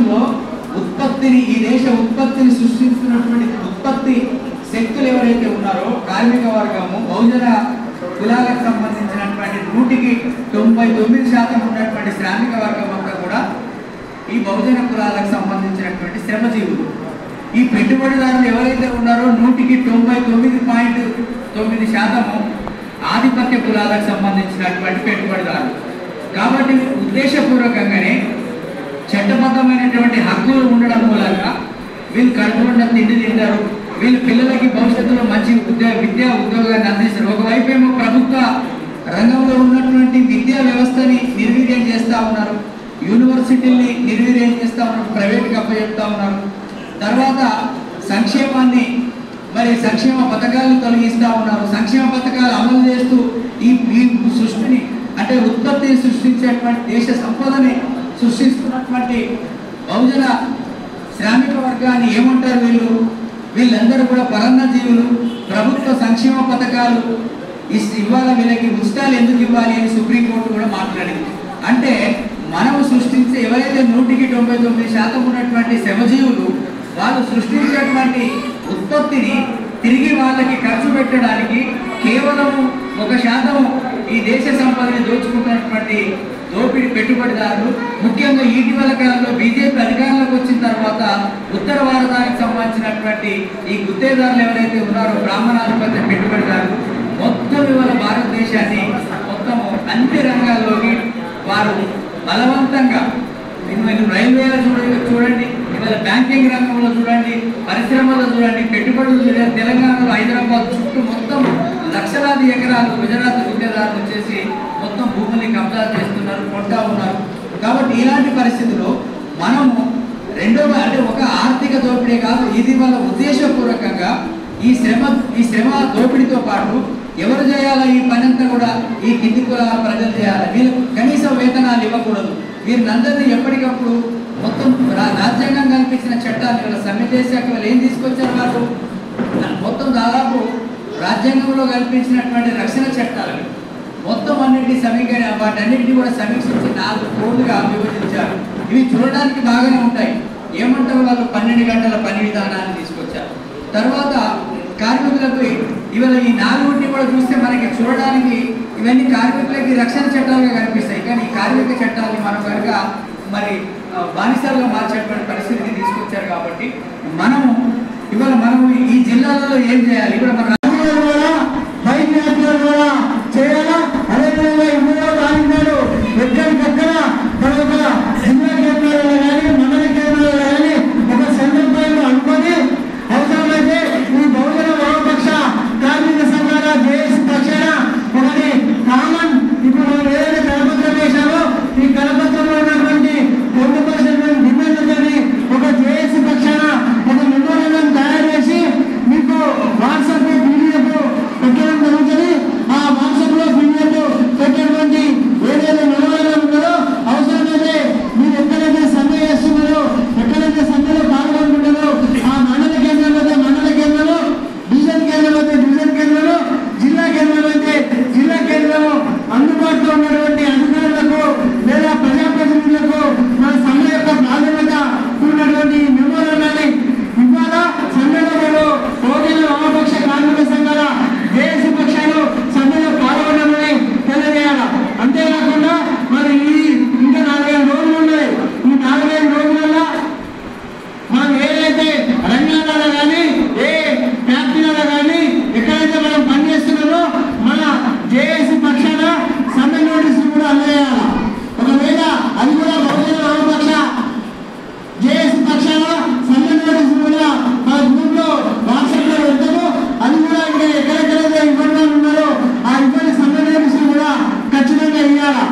దేశంలో ఉత్పత్తిని ఈ దేశ ఉత్పత్తిని సృష్టిస్తున్నటువంటి ఉత్పత్తి శక్తులు ఎవరైతే ఉన్నారో కార్మిక వర్గము బహుజన కులాలకు సంబంధించినటువంటి 99% ఉన్నటువంటి శ్రామిక వర్గం అంతా కూడా ఈ బహుజన కులాలకు సంబంధించినటువంటి శ్రమజీవులు. ఈ పెట్టుబడిదారులు ఎవరైతే ఉన్నారో 99.9% ఆధిపత్య కులాలకు సంబంధించినటువంటి పెట్టుబడిదారులు. కాబట్టి ఉద్దేశపూర్వకంగానే చట్టబద్ధమైనటువంటి హక్కులు ఉండడం మూలంగా వీళ్ళు కడుపుకుండా తిండి తింటారు, వీళ్ళు పిల్లలకి భవిష్యత్తులో మంచి విద్యా ఉద్యోగాన్ని అందిస్తారు. ఒకవైపు ఏమో ప్రభుత్వ రంగంలో ఉన్నటువంటి విద్యా వ్యవస్థని నిర్వీర్యం చేస్తూ ఉన్నారు, యూనివర్సిటీల్ని నిర్వీర్యం చేస్తూ ఉన్నారు, ప్రైవేట్గా అప్పచెప్తా ఉన్నారు. తర్వాత సంక్షేమ పథకాలను తొలగిస్తూ ఉన్నారు. సంక్షేమ పథకాలు అమలు చేస్తూ ఈ సృష్టిని అంటే ఉత్పత్తిని సృష్టించేటువంటి దేశ సంపదని సృష్టిస్తున్నటువంటి బహుజన శ్రామిక వర్గాన్ని ఏమంటారు వీళ్ళందరూ కూడా పరన్న జీవులు. ప్రభుత్వ సంక్షేమ పథకాలు ఇవాళ వీళ్ళకి ఉచితాలు ఎందుకు ఇవ్వాలి అని సుప్రీంకోర్టు కూడా మాట్లాడింది. అంటే మనము సృష్టించే ఎవరైతే 99% ఉన్నటువంటి శ్రమజీవులు వాళ్ళు సృష్టించేటువంటి ఉత్పత్తిని తిరిగి వాళ్ళకి ఖర్చు పెట్టడానికి కేవలం 1% ఈ దేశ సంపదని దోచుకుంటున్నటువంటి దోపిడీ పెట్టుబడిదారులు. ముఖ్యంగా ఇటీవల కాలంలో బీజేపీ అధికారంలోకి వచ్చిన తర్వాత ఉత్తర భారతానికి సంబంధించినటువంటి ఈ గుత్తేదారులు ఎవరైతే ఉన్నారో బ్రాహ్మణాధిపత్య పెట్టుబడిదారులు మొత్తం ఇవాళ భారతదేశాన్ని మొత్తం అన్ని రంగాల్లోకి వారు బలవంతంగా మీరు రైల్వేలో చూడండి, ఇవాళ బ్యాంకింగ్ రంగంలో చూడండి, పరిశ్రమలో చూడండి, పెట్టుబడులు చూడండి. తెలంగాణలో హైదరాబాద్ చుట్టూ మొత్తం లక్షలాది ఎకరాలు గుజరాత్ గుత్తేదారులు వచ్చేసి మొత్తం భూముల్ని కబ్జా చేస్తున్నారు, కొంటా ఉన్నారు. కాబట్టి ఇలాంటి పరిస్థితుల్లో మనము అంటే ఒక ఆర్థిక దోపిడీ కాదు, ఇది వాళ్ళ ఉద్దేశపూర్వకంగా ఈ శ్రమ దోపిడీతో పాటు ఎవరు చేయాలా ఈ పని అంతా కూడా ఈ కింది కులాల ప్రజలు చేయాలి. వీళ్ళకు కనీస వేతనాలు ఇవ్వకూడదు. వీరినందరినీ ఎప్పటికప్పుడు మొత్తం రాజ్యాంగం కల్పించిన చట్టాలు వీళ్ళ సమ్మె చేశాక వాళ్ళు ఏం తీసుకొచ్చారు, వాళ్ళు మొత్తం దాదాపు రాజ్యాంగంలో కల్పించినటువంటి రక్షణ చట్టాలు మొత్తం వాటన్నిటిని కూడా సమీక్షించి 4 కోడ్లుగా విభజించారు. ఇవి చూడడానికి బాగానే ఉంటాయి. ఏమంటారు వాళ్ళు 12 గంటల పని విధానాన్ని తీసుకొచ్చారు. తర్వాత కార్మికులకు ఇవాళ ఈ 4ని కూడా చూస్తే మనకి చూడడానికి ఇవన్నీ కార్మికులకి రక్షణ చట్టాలుగా కనిపిస్తాయి. కానీ ఈ కార్మిక చట్టాలని మనం కనుక బానిసలుగా మార్చేటువంటి పరిస్థితిని తీసుకొచ్చారు. కాబట్టి మనము ఈ జిల్లాలలో ఏం చేయాలి, ఇప్పుడు మన చేయాలా, అదేవిధంగా ఇందులో దానిలో ఎక్కడికక్కడ జిల్లా కేంద్రాలలో కానీ మండల కేంద్రాలలో కానీ ఒక సందర్భంలో అనుకొని అవసరమైతే ఈ బహుజన వామపక్ష కార్మిక సంఘాల జేఏసీ పక్షాన ఒకటి కామన్ ఇప్పుడు ఏదైతే కరపత్రం వేశారో ఈ కరపత్రంలో ఉన్నటువంటి పొందుపరిచినటువంటి డిమాండ్లతోని ఒక జేఏసీ పక్షాన ఒక మెమోరాండం తయారు చేసి మీకు వాట్సాప్ పీడిఎఫ్ పెట్టడం జరుగుతుంది. ఆ వాట్సాప్ లో పీడిఎఫ్ పెట్టినటువంటి ఏదైతే మెమోరాండం ఉందో అవసరమైతే మీరు ఎక్కడైతే సమ్మె చేస్తున్నారో, ఎక్కడైతే సమ్మెలో పాల్గొంటున్నారో ఆ మండల కేంద్రంలో మండల కేంద్రంలో, డివిజన్ కేంద్రంలో డివిజన్ కేంద్రంలో, జిల్లా కేంద్రంలో అయితే జిల్లా కేంద్రంలో అందుబాటులో ఉన్నటువంటి అధికారులకు లేదా ప్రజాప్రతినిధులకు మన సమ్మె యొక్క ప్రాధాన్యత ఉన్నటువంటి మెమోరాండాన్ని ఇవాళ సమ్మెలో బహుజన వామపక్ష కార్మిక సంఘాల జేఏసీ పక్షాలు సమ్మెలో పాల్గొనమని తెలియజేయాలి. అంతేకాకుండా మరి ఇంకా 4-5 రోజులు ఉన్నాయి. ఈ 4-5 రోజులలో మనం ఏదైతే రంగాలలో కానీ ఏ ఫ్యాక్టరీలలో కానీ ఎక్కడైతే మనం పనిచేస్తున్నామో మన జేఏసీ పక్షాన సమ్మె నోటీసులు కూడా అందజేయాలి. ఒకవేళ అది కూడా బహుజన వామపక్ష జేఏసీ పక్షాన సమ్మె నోటీసులు కూడా మన గ్రూప్లో వాట్సాప్లో వెళ్తాము. అది కూడా ఇంకా ఎక్కడెక్కడైతే ఇబ్బందులు ఉన్నారో ఆ ఇబ్బంది సమ్మె నోటీసులు కూడా ఖచ్చితంగా ఇవ్వాలి.